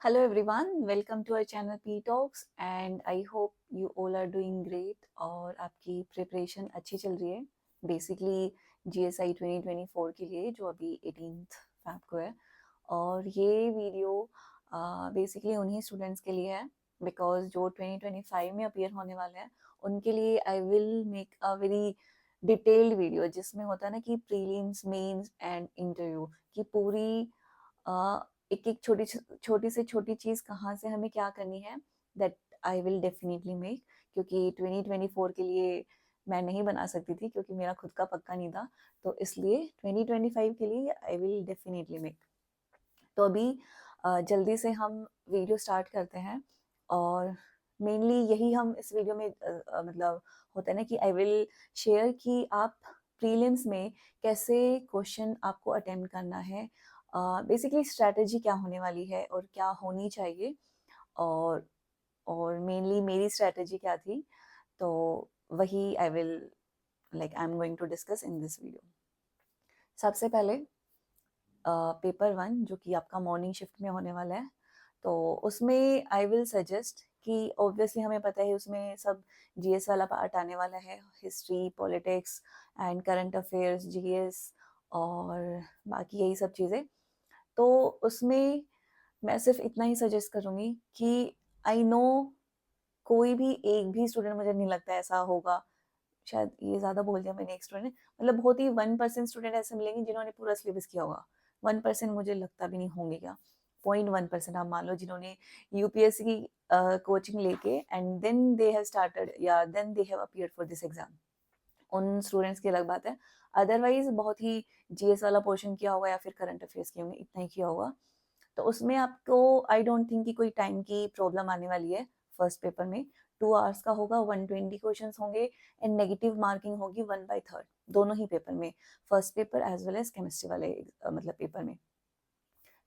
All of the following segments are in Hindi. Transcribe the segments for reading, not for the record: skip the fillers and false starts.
Hello everyone, welcome to our channel P Talks and I hope you all are doing great और आपकी प्रिपरेशन अच्छी चल रही है बेसिकली GSI 2024 के लिए जो अभी 18th फैब को है। और ये वीडियो बेसिकली उन्हीं स्टूडेंट्स के लिए है बिकॉज जो 2025 में अपीयर होने वाले हैं उनके लिए I will make a very detailed video जिसमें होता है ना कि प्रीलिम्स मेंस एंड इंटरव्यू की पूरी एक एक छोटी से छोटी चीज कहाँ से हमें क्या करनी है that I will definitely make, क्योंकि 2024 के लिए मैं नहीं बना सकती थी क्योंकि मेरा खुद का पक्का नहीं था, तो इसलिए 2025 के लिए आई विल डेफिनेटली मेक। तो अभी जल्दी से हम वीडियो स्टार्ट करते हैं और मेनली यही हम इस वीडियो में मतलब होता है ना कि आई विल शेयर कि आप प्रीलिम्स में कैसे क्वेश्चन आपको अटेम्प्ट करना है, बेसिकली स्ट्रैटेजी क्या होने वाली है और क्या होनी चाहिए, और मेनली मेरी स्ट्रैटेजी क्या थी, तो वही I will I am going to discuss in this video. सबसे पहले पेपर 1 जो कि आपका मॉर्निंग शिफ्ट में होने वाला है, तो उसमें आई विल सजेस्ट कि ऑब्वियसली हमें पता है उसमें सब जीएस वाला पार्ट आने वाला है, history, politics and current affairs, GS और बाकी यही सब चीज़ें। तो उसमें मैं सिर्फ इतना ही सजेस्ट करूँगी कि आई नो कोई भी एक भी स्टूडेंट, मुझे नहीं लगता ऐसा होगा, शायद ये ज़्यादा बोल दिया मैंने एक स्टूडेंट, मतलब बहुत ही 1% स्टूडेंट ऐसे मिलेंगे जिन्होंने पूरा सिलेबस किया होगा। 1% मुझे लगता भी नहीं होंगे, क्या 0.1% आप मान लो जिन्होंने यूपीएससी की कोचिंग लेके and then they have started या then they have appeared for this exam, उन स्टूडेंट्स की अलग बात है। अदरवाइज बहुत ही जीएस वाला पोर्शन किया होगा या फिर करंट अफेयर्स किए होंगे, इतना ही किया होगा, तो उसमें आपको आई डोंट थिंक कि कोई टाइम की प्रॉब्लम आने वाली है। फर्स्ट पेपर में 2 आवर्स का होगा, 120 क्वेश्चन होंगे एंड नेगेटिव मार्किंग होगी 1/3 दोनों ही पेपर में, first paper as well as chemistry वाले मतलब पेपर में।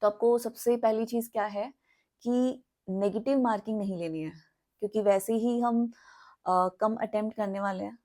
तो आपको सबसे पहली चीज क्या है कि नेगेटिव मार्किंग नहीं लेनी है, क्योंकि वैसे ही हम कम अटेम्प्ट करने वाले हैं,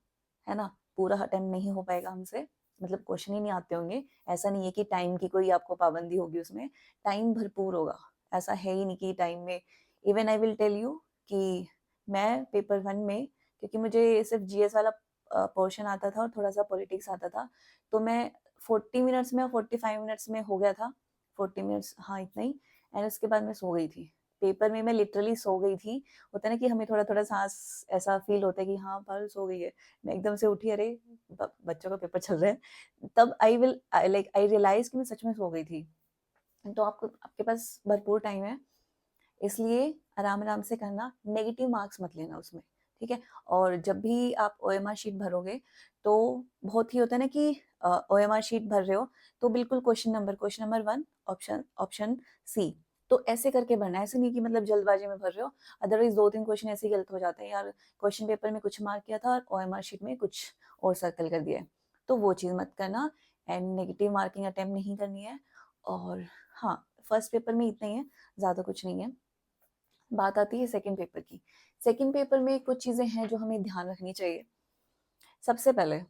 है ना, पूरा अटेम्प्ट नहीं हो पाएगा हमसे, मतलब क्वेश्चन ही नहीं आते होंगे। ऐसा नहीं है कि टाइम की कोई आपको पाबंदी होगी, उसमें टाइम भरपूर होगा, ऐसा है ही नहीं कि टाइम में। Even I will tell you कि मैं पेपर 1 में, क्योंकि मुझे सिर्फ जीएस वाला पोर्शन आता था और थोड़ा सा पॉलिटिक्स आता था, तो मैं 40 मिनट्स में और 45 मिनट्स में हो गया था, 40 मिनट्स, हाँ इतना ही, एंड उसके बाद मैं सो गई थी। पेपर में मैं लिटरली सो गई थी। होता है ना कि हमें थोड़ा थोड़ा सांस ऐसा फील होता है कि हाँ पर सो गई है, मैं एकदम से उठी, अरे बच्चों का पेपर चल रहा है, तब आई रियलाइज कि मैं सच में सो गई थी। तो आपको, आपके पास भरपूर टाइम है, इसलिए आराम आराम से करना, नेगेटिव मार्क्स मत लेना उसमें, ठीक है। और जब भी आप ओएमआर शीट भरोगे तो बहुत ही होता है ना कि ओएमआर शीट भर रहे हो तो बिल्कुल question number 1 option option C, तो ऐसे करके भरना है, ऐसे नहीं कि मतलब जल्दबाजी में भर रहे हो, अदरवाइज 2-3 क्वेश्चन ऐसे ही गलत हो जाते हैं यार, क्वेश्चन पेपर में कुछ मार्क किया था और ओएमआर शीट में कुछ और सर्कल कर दिया है, तो वो चीज़ मत करना एंड नेगेटिव मार्किंग अटेम्प्ट नहीं करनी है। और हाँ, फर्स्ट पेपर में इतना ही है, ज़्यादा कुछ नहीं है। बात आती है सेकंड पेपर की। सेकंड पेपर में कुछ चीजें हैं जो हमें ध्यान रखनी चाहिए। सबसे पहले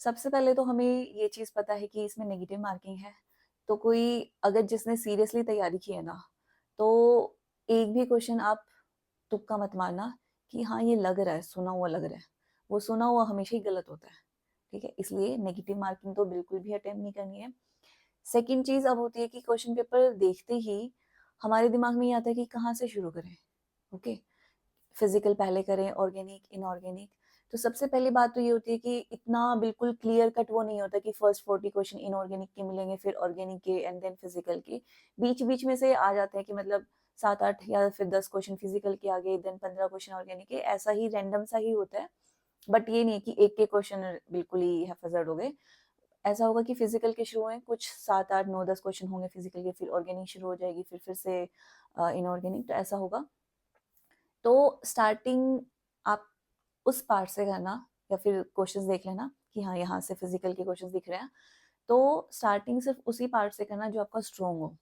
सबसे पहले तो हमें ये चीज पता है कि इसमें नेगेटिव मार्किंग है, तो कोई अगर जिसने सीरियसली तैयारी की है ना, तो एक भी क्वेश्चन आप तुक्का मत मारना कि हाँ ये लग रहा है, सुना हुआ लग रहा है, वो सुना हुआ हमेशा ही गलत होता है, ठीक है। इसलिए नेगेटिव मार्किंग तो बिल्कुल भी अटेम्प्ट नहीं करनी है। सेकंड चीज अब होती है कि क्वेश्चन पेपर देखते ही हमारे दिमाग में ये आता है कि कहाँ से शुरू करें, ओके, फिजिकल पहले करें, ऑर्गेनिक, इनऑर्गेनिक। तो सबसे पहली बात तो ये होती है कि इतना बिल्कुल क्लियर कट वो नहीं होता कि फर्स्ट 40 क्वेश्चन इनऑर्गेनिक के मिलेंगे, फिर ऑर्गेनिक के एंड देन फिजिकल के, बीच बीच में से आ जाते हैं कि मतलब 7-8 या फिर 10 क्वेश्चन फिजिकल के आगे, देन 15 क्वेश्चन ऑर्गेनिक के, ऐसा ही रैंडम सा ही होता है। बट ये नहीं है कि एक के क्वेश्चन बिल्कुल ही हैफजर्ड हो गए। ऐसा होगा कि फिजिकल के शुरू में कुछ 7-8-9-10 क्वेश्चन होंगे फिजिकल के, फिर ऑर्गेनिक शुरू हो जाएगी, फिर से इनऑर्गेनिक, तो ऐसा होगा। तो स्टार्टिंग आप उस पार्ट से करना, या फिर क्वेश्चंस देख लेना कि हाँ यहाँ से फिजिकल के क्वेश्चंस दिख रहे हैं, तो स्टार्टिंग सिर्फ उसी पार्ट से करना जो आपका स्ट्रॉन्ग हो,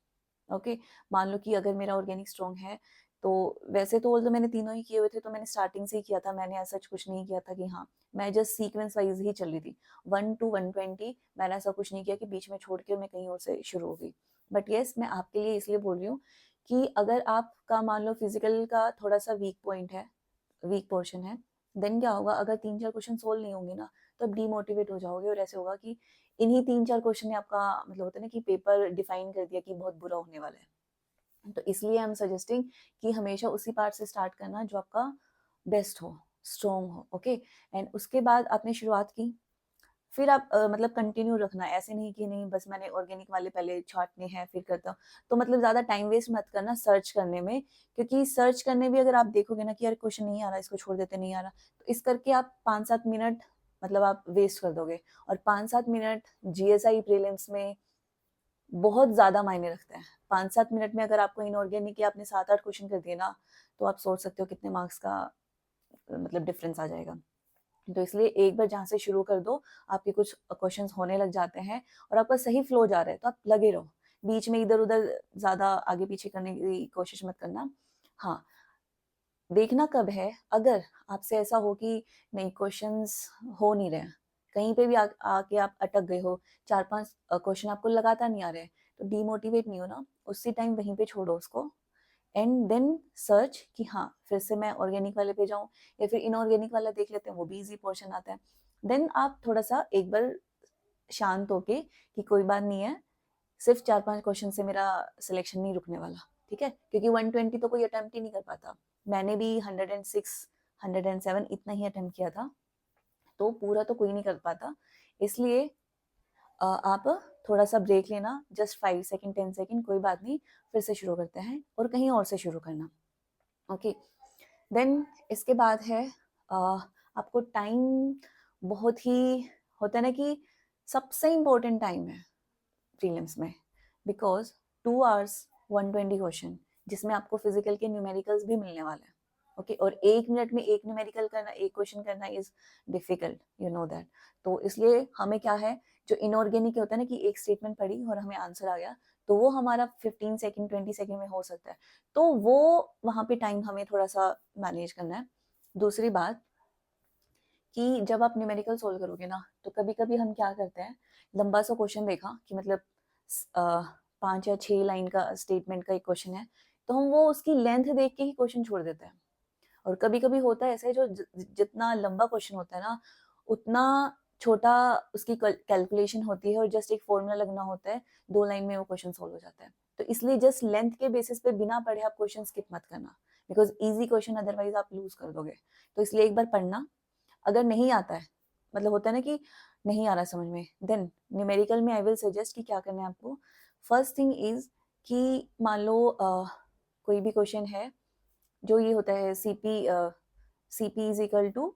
ओके। मान लो कि अगर मेरा ऑर्गेनिक स्ट्रॉन्ग है, तो वैसे तो ऑल्दो मैंने तीनों ही किए हुए थे, तो मैंने स्टार्टिंग से ही किया था, मैंने ऐसा कुछ नहीं किया था कि हाँ, मैं जस्ट सीक्वेंस वाइज ही चल रही थी 1 to 120, मैंने ऐसा कुछ नहीं किया कि बीच में छोड़ के मैं कहीं और से शुरू हो गई, बट येस, मैं आपके लिए इसलिए बोल रही हूँ कि अगर आपका मान लो फिजिकल का थोड़ा सा वीक पॉइंट है, वीक पोर्शन है, देन क्या होगा, अगर 3-4 क्वेश्चन सोल्व नहीं होंगे ना, तो आप डीमोटिवेट हो जाओगे और ऐसे होगा कि इन्हीं 3-4 क्वेश्चन ने आपका मतलब होता है ना कि पेपर डिफाइन कर दिया कि बहुत बुरा होने वाला है। तो इसलिए आई एम सजेस्टिंग कि हमेशा उसी पार्ट से स्टार्ट करना जो आपका बेस्ट हो, स्ट्रॉन्ग हो, ओके। एंड उसके बाद आपने शुरुआत की, फिर आप मतलब कंटिन्यू रखना, ऐसे नहीं कि नहीं बस मैंने ऑर्गेनिक वाले पहले छांटने हैं फिर करता हूँ। तो मतलब ज़्यादा टाइम वेस्ट मत करना सर्च करने में, क्योंकि सर्च करने भी अगर आप देखोगे ना कि यार क्वेश्चन नहीं आ रहा, इसको छोड़ देते, नहीं आ रहा, तो इस करके आप 5-7 मिनट मतलब आप वेस्ट कर दोगे। और 5-7 मिनट जीएसआई प्रीलिम्स में बहुत ज़्यादा मायने रखते हैं। 5-7 मिनट में अगर आपको इनऑर्गेनिक के आपने 7-8 क्वेश्चन कर दिए ना, तो आप सोच सकते हो कितने मार्क्स का मतलब डिफरेंस आ जाएगा। तो इसलिए एक बार जहाँ से शुरू कर दो, आपके कुछ क्वेश्चंस होने लग जाते हैं और आपका सही फ्लो जा रहा है, तो आप लगे रहो। बीच में इधर-उधर ज़्यादा आगे पीछे करने की कोशिश मत करना। हाँ, देखना कब है, अगर आपसे ऐसा हो कि नहीं क्वेश्चंस हो नहीं रहे हैं, कहीं पे भी आके आप अटक गए हो, 4-5 क्वेश्चन आपको लगातार नहीं आ रहे हैं, तो डीमोटिवेट नहीं होना, उसी टाइम वहीं पे छोड़ो उसको एंड देन सर्च कि हाँ फिर से मैं ऑर्गेनिक वाले पे जाऊं या फिर इनऑर्गेनिक वाला देख लेते हैं, वो भी इजी पोर्शन आता है। देन आप थोड़ा सा एक बार शांत होके कि कोई बात नहीं है, सिर्फ 4-5 क्वेश्चन से मेरा सिलेक्शन नहीं रुकने वाला, ठीक है, क्योंकि 120 तो कोई अटेम्प्ट ही नहीं कर पाता। मैंने भी 106 107 इतना ही अटेम्प्ट किया था, तो पूरा तो कोई नहीं कर पाता। इसलिए आप थोड़ा सा ब्रेक लेना, जस्ट 5 सेकेंड 10 सेकेंड, कोई बात नहीं, फिर से शुरू करते हैं और कहीं और से शुरू करना, ओके। देन इसके बाद है आपको टाइम बहुत ही होता है ना कि सबसे इम्पोर्टेंट टाइम है प्रीलिम्स में, बिकॉज 2 आवर्स 120 क्वेश्चन, जिसमें आपको फिजिकल के न्यूमेरिकल्स भी मिलने वाले हैं, ओके। और 1 मिनट में एक न्यूमेरिकल करना, एक क्वेश्चन करना is difficult, you know that. तो इसलिए हमें क्या है, जो इनऑर्गेनिक होता है ना कि एक स्टेटमेंट पढ़ी और हमें आंसर आ गया, तो वो हमारा 15 सेकेंड 20 सेकेंड में हो सकता है, तो वो वहाँ पे टाइम हमें थोड़ा सा मैनेज करना है। दूसरी बात कि जब आप न्यूमेरिकल सोल्व करोगे ना, तो कभी कभी हम क्या करते हैं, लंबा सा क्वेश्चन देखा कि मतलब 5 या 6 लाइन का स्टेटमेंट का एक क्वेश्चन है, तो हम वो उसकी लेंथ देख के ही क्वेश्चन छोड़ देते हैं। और कभी कभी होता है ऐसे, जो जितना लंबा क्वेश्चन होता है ना, उतना छोटा उसकी कैलकुलेशन होती है और जस्ट एक फॉर्मूला लगना होता है, 2 लाइन में वो क्वेश्चन सोल्व हो जाता है। तो इसलिए जस्ट लेंथ के बेसिस पे बिना पढ़े आप क्वेश्चन स्किप मत करना, बिकॉज इजी क्वेश्चन अदरवाइज आप लूज कर दोगे। तो इसलिए एक बार पढ़ना, अगर नहीं आता है, मतलब होता है ना कि नहीं आ रहा समझ में, देन न्यूमेरिकल में आई विल सजेस्ट कि क्या करना है आपको। फर्स्ट थिंग इज कि मान लो कोई भी क्वेश्चन है, जो ये होता है CP is equal to,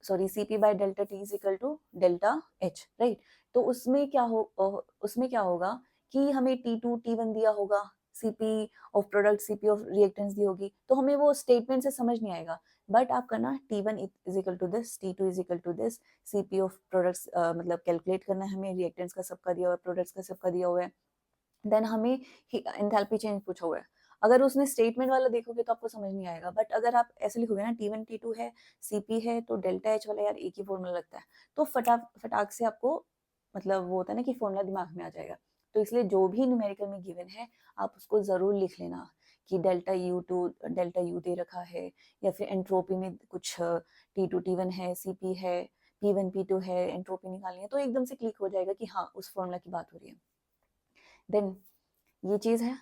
sorry, CP by delta T is equal to delta H, right. तो उसमें क्या होगा कि हमें T2 T1 दिया होगा, CP of product CP of reactants दी होगी, तो हमें वो स्टेटमेंट से समझ नहीं आएगा। बट आप करना T1 is equal to this, T2 is equal to this, CP of products मतलब कैलकुलेट करना है हमें, रिएक्टेंट्स का सबका दिया हुआ है, प्रोडक्ट्स का सबका दिया हुआ है। देन हमें एंथैल्पी चेंज पूछा हुआ है। अगर उसने स्टेटमेंट वाला देखोगे तो आपको समझ नहीं आएगा, बट अगर आप ऐसे लिखोगे ना T1 T2 है, सीपी है, तो डेल्टा एच वाला यार एक ही फॉर्मूला लगता है, तो फटाक से आपको मतलब वो होता है ना कि फॉर्मूला दिमाग में आ जाएगा। तो इसलिए जो भी न्यूमेरिकल में गिवन है, आप उसको जरूर लिख लेना कि डेल्टा यू दे रखा है, या फिर एंट्रोपी में कुछ T2 T1 है, सीपी है, P1 P2 है, एंट्रोपी निकालनी है, तो एकदम से क्लिक हो जाएगा कि हाँ उस फॉर्मूला की बात हो रही है। देन ये चीज़ है,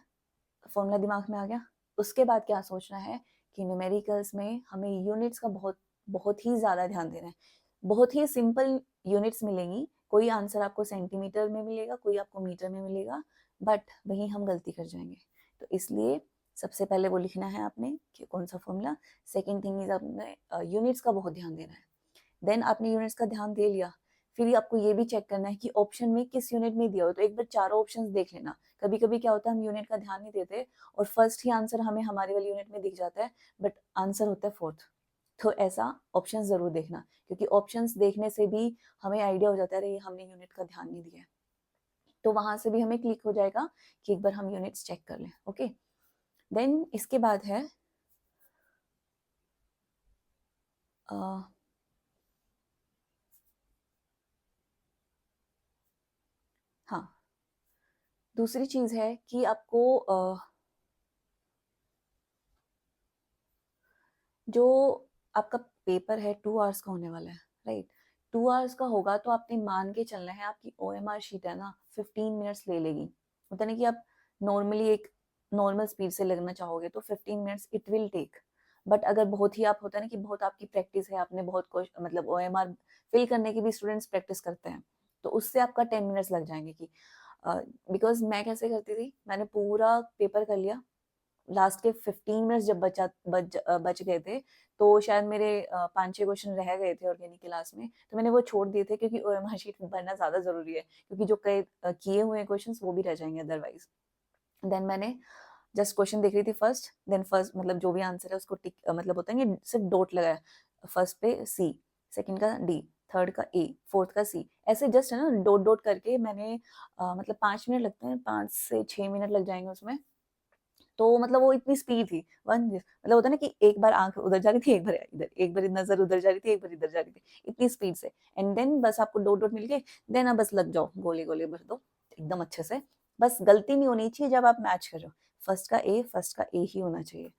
फॉर्मूला दिमाग में आ गया। उसके बाद क्या सोचना है कि न्यूमेरिकल्स में हमें यूनिट्स का बहुत बहुत ही ज़्यादा ध्यान देना है। बहुत ही सिंपल यूनिट्स मिलेंगी, कोई आंसर आपको सेंटीमीटर में मिलेगा, कोई आपको मीटर में मिलेगा, बट वहीं हम गलती कर जाएंगे। तो इसलिए सबसे पहले वो लिखना है आपने कि कौन सा फॉर्मूला। सेकेंड थिंग इज आपने यूनिट्स का बहुत ध्यान देना है। देन आपने यूनिट्स का ध्यान दे लिया, फिर आपको ये भी चेक करना है कि ऑप्शन में किस यूनिट में दिया हो, तो एक बार चारों ऑप्शंस देख लेना। कभी कभी क्या होता है, हम यूनिट का ध्यान नहीं देते और फर्स्ट ही आंसर हमें हमारे वाली यूनिट में दिख जाता है, बट आंसर होता है फोर्थ। तो ऐसा ऑप्शंस जरूर देखना, क्योंकि ऑप्शंस देखने से भी हमें आइडिया हो जाता है अरे हमने यूनिट का ध्यान नहीं दिया है, तो वहां से भी हमें क्लिक हो जाएगा कि एक बार हम यूनिट्स चेक कर लें, ओके। देन इसके बाद है हाँ, दूसरी चीज़ है कि आपको जो आपका पेपर है 2 आवर्स का होने वाला है, राइट? 2 आवर्स का होगा तो आपने मान के चलना है, आपकी ओएमआर शीट है ना 15 मिनट्स ले लेगी। होता है ना कि आप नॉर्मली एक नॉर्मल स्पीड से लिखना चाहोगे तो 15 minutes it will take. But अगर बहुत ही आप होता है ना कि बहुत आपकी प्रैक्टिस है, आपने बहुत मतलब ओएमआर फिल करने की भी स्टूडेंट्स प्रैक्टिस करते हैं, तो उससे आपका 10 मिनट्स लग जाएंगे। कि बिकॉज मैं कैसे करती थी, मैंने पूरा पेपर कर लिया, लास्ट के 15 मिनट्स जब बच गए थे, तो शायद मेरे 5-6 क्वेश्चन रह गए थे ऑर्गेनिक क्लास में, तो मैंने वो छोड़ दिए थे, क्योंकि ओएमआर शीट भरना ज़्यादा ज़रूरी है, क्योंकि जो किए हुए क्वेश्चंस वो भी रह जाएंगे अदरवाइज। देन मैंने जस्ट क्वेश्चन देख रही थी फर्स्ट, देन फर्स्ट मतलब जो भी आंसर है उसको टिक मतलब होता है कि सिर्फ डॉट लगाया, फर्स्ट पे सी, सेकंड का डी, थर्ड का ए, फोर्थ का सी, ऐसे जस्ट है ना डॉट डॉट करके मैंने मतलब 5 मिनट लगते हैं, 5 से 6 मिनट लग जाएंगे उसमें। तो मतलब वो इतनी स्पीड थी, वन मतलब होता है ना कि एक बार आंख उधर जा रही थी, एक बार इधर, एक बार नजर उधर जा रही थी, एक बार इधर जा रही थी, इतनी स्पीड से। एंड देन बस आपको डॉट डॉट मिल गए, देन आप बस लग जाओ, गोले गोले भर दो एकदम अच्छे से। बस गलती नहीं होनी चाहिए जब आप मैच कर रहे हो, फर्स्ट का ए ही होना चाहिए।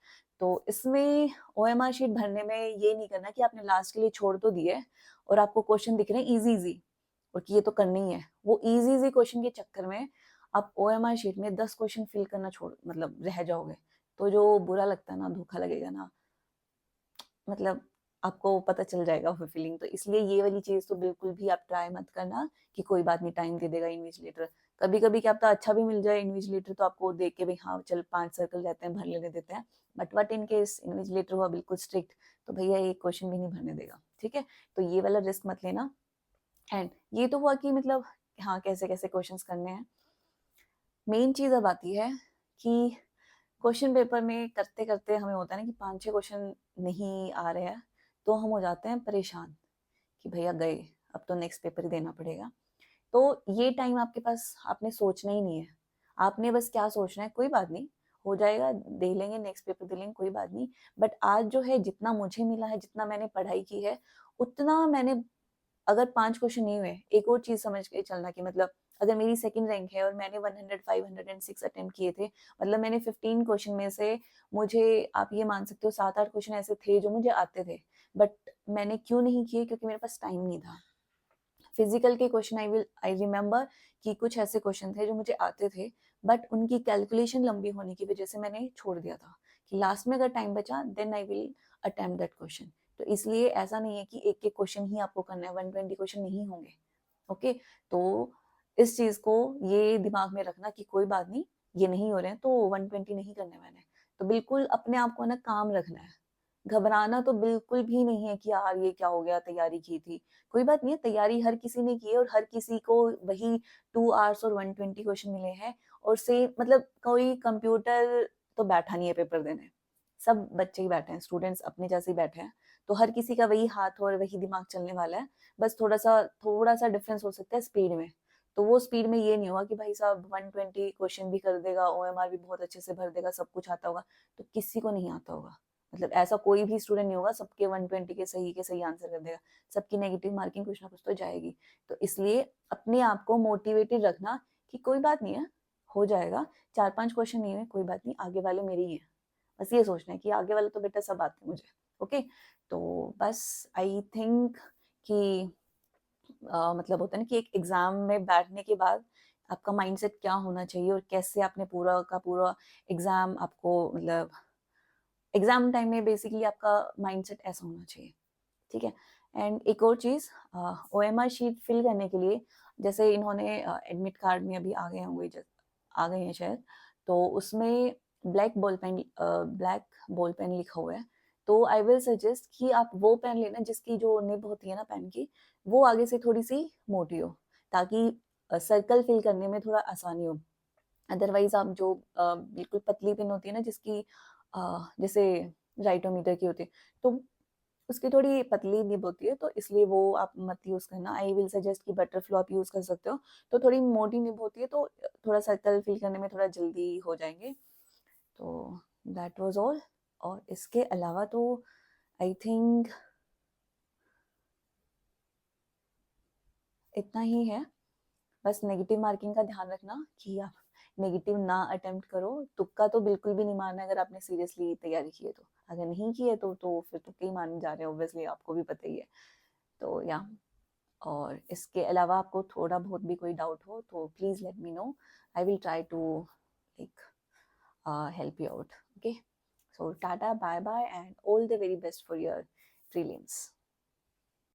तो इसमें ओएमआर शीट भरने में ये नहीं करना कि आपने लास्ट के लिए छोड़ तो दिए और आपको क्वेश्चन दिख रहे हैं इजी इजी, और कि ये तो करनी ही है, वो इजी इजी क्वेश्चन के चक्कर में आप ओएमआर शीट में 10 क्वेश्चन फिल करना छोड़ मतलब रह जाओगे, तो जो बुरा लगता है ना, धोखा लगेगा ना, मतलब आपको पता चल जाएगा वो फीलिंग। तो इसलिए ये वाली चीज तो बिल्कुल भी आप ट्राई मत करना कि कोई बात नहीं टाइम दे देगा इन्विजिलेटर। कभी कभी क्या पता अच्छा भी मिल जाए इन्विजिलेटर, तो आपको देख के भाई हाँ चल 5 सर्कल रहते हैं भर लेने देते हैं, but what in case invigilator हुआ बिल्कुल स्ट्रिक्ट, तो भैया एक क्वेश्चन भी नहीं भरने देगा, ठीक है? तो ये वाला रिस्क मत लेना। एंड ये तो हुआ कि मतलब हाँ कैसे कैसे क्वेश्चंस करने हैं। मेन चीज अब आती है कि क्वेश्चन पेपर में करते करते हमें होता है ना कि 5-6 क्वेश्चन नहीं आ रहे हैं, तो हम हो जाते हैं परेशान कि भैया गए, अब तो नेक्स्ट पेपर ही देना पड़ेगा। तो ये टाइम आपके पास, आपने सोचना ही नहीं है। आपने बस क्या सोचना है, कोई बात नहीं, हो जाएगा, दे लेंगे, नेक्स्ट पेपर दे लेंगे, कोई बात नहीं। बट आज जो है जितना मुझे मिला है, जितना मैंने पढ़ाई की है, उतना मैंने, अगर 5 क्वेश्चन नहीं हुए, एक और चीज समझ के चलना कि मतलब अगर मेरी सेकंड रैंक है और मैंने 100 506 अटेम्प्ट किए थे, मतलब मैंने 15 क्वेश्चन में से, मुझे आप ये मान सकते हो 7-8 क्वेश्चन ऐसे थे जो मुझे आते थे, बट मैंने क्यों नहीं किए? क्योंकि मेरे पास टाइम नहीं था। फिजिकल के क्वेश्चन आई रिमेम्बर कि कुछ ऐसे क्वेश्चन थे जो मुझे आते थे, बट उनकी कैलकुलेशन लंबी होने की वजह से मैंने छोड़ दिया था, कि लास्ट में अगर टाइम बचा then I will attempt that question. तो इसलिए ऐसा नहीं है कि एक एक क्वेश्चन ही आपको करना है, 120 क्वेश्चन नहीं होंगे। ओके, तो इस चीज को ये दिमाग में रखना कि कोई बात नहीं, ये नहीं हो रहे हैं तो 120 नहीं करने मैंने। तो बिल्कुल अपने आप को ना काम रखना है, घबराना तो बिल्कुल भी नहीं है कि यार ये क्या हो गया, तैयारी की थी। कोई बात नहीं है, तैयारी हर किसी ने की है और हर किसी को वही 2 आवर्स और 120 क्वेश्चन मिले हैं। और से मतलब कोई कंप्यूटर तो बैठा नहीं है पेपर देने, सब बच्चे ही बैठे हैं, स्टूडेंट्स अपने जैसे ही बैठे हैं। तो हर किसी का वही हाथ और वही दिमाग चलने वाला है, बस थोड़ा सा डिफरेंस हो सकता है स्पीड में। तो वो स्पीड में ये नहीं होगा कि भाई साहब 120 क्वेश्चन भी कर देगा, ओएमआर भी बहुत अच्छे से भर देगा, सब कुछ आता होगा। तो किसी को नहीं आता होगा, मतलब ऐसा कोई भी स्टूडेंट नहीं होगा सबके 120 के सही आंसर कर देगा, सबकी नेगेटिव मार्किंग कुछ ना कुछ तो जाएगी। तो इसलिए अपने आप को मोटिवेटेड रखना कि कोई बात नहीं है, हो जाएगा, 4-5 क्वेश्चन नहीं है कोई बात नहीं, आगे वाले मेरे ही है। बस ये सोचना है कि आगे वाले तो बेटा सब आते हैं मुझे। ओके, तो बस आई थिंक कि मतलब होता है ना कि एक एग्जाम में बैठने के बाद आपका माइंडसेट क्या होना चाहिए और कैसे आपने पूरा का पूरा एग्जाम आपको मतलब एग्जाम टाइम में बेसिकली आपका माइंडसेट ऐसा होना चाहिए, ठीक है? एंड एक और चीज, ओएमआर शीट फिल करने के लिए, जैसे इन्होंने एडमिट कार्ड में अभी आ गए होंगे, आ गए हैं शायद, तो उसमें ब्लैक बॉल पेन लिखा हुआ है। तो आई विल सजेस्ट कि आप वो पेन लेना जिसकी जो निब होती है ना पेन की, वो आगे से थोड़ी सी मोटी हो, ताकि सर्कल फिल करने में थोड़ा आसानी हो। अदरवाइज आप जो बिल्कुल पतली पेन होती है ना जिसकी जैसे राइटोमीटर की होती है, तो उसकी थोड़ी पतली निब होती है, तो इसलिए वो आप मत यूज करना। आई विल सजेस्ट कि बटर फ्लो आप यूज कर सकते हो, तो थोड़ी मोटी निब होती है, तो थोड़ा सर्कल फिल करने में थोड़ा जल्दी हो जाएंगे। तो दैट वाज ऑल। और इसके अलावा तो आई थिंक इतना ही है। बस नेगेटिव मार्किंग का ध्यान रखना कि आप नेगेटिव ना अटेम्प्ट करो। तुक्का तो बिल्कुल भी नहीं मारना अगर आपने सीरियसली तैयारी की है तो। अगर नहीं की है तो फिर तुक्के ही मारने जा रहे हो, ऑब्वियसली आपको भी पता ही है। तो या, और इसके अलावा आपको थोड़ा बहुत भी कोई डाउट हो तो please let me know, I will try to like help you out. Okay, so tata, bye bye, and all the very best for your prelims.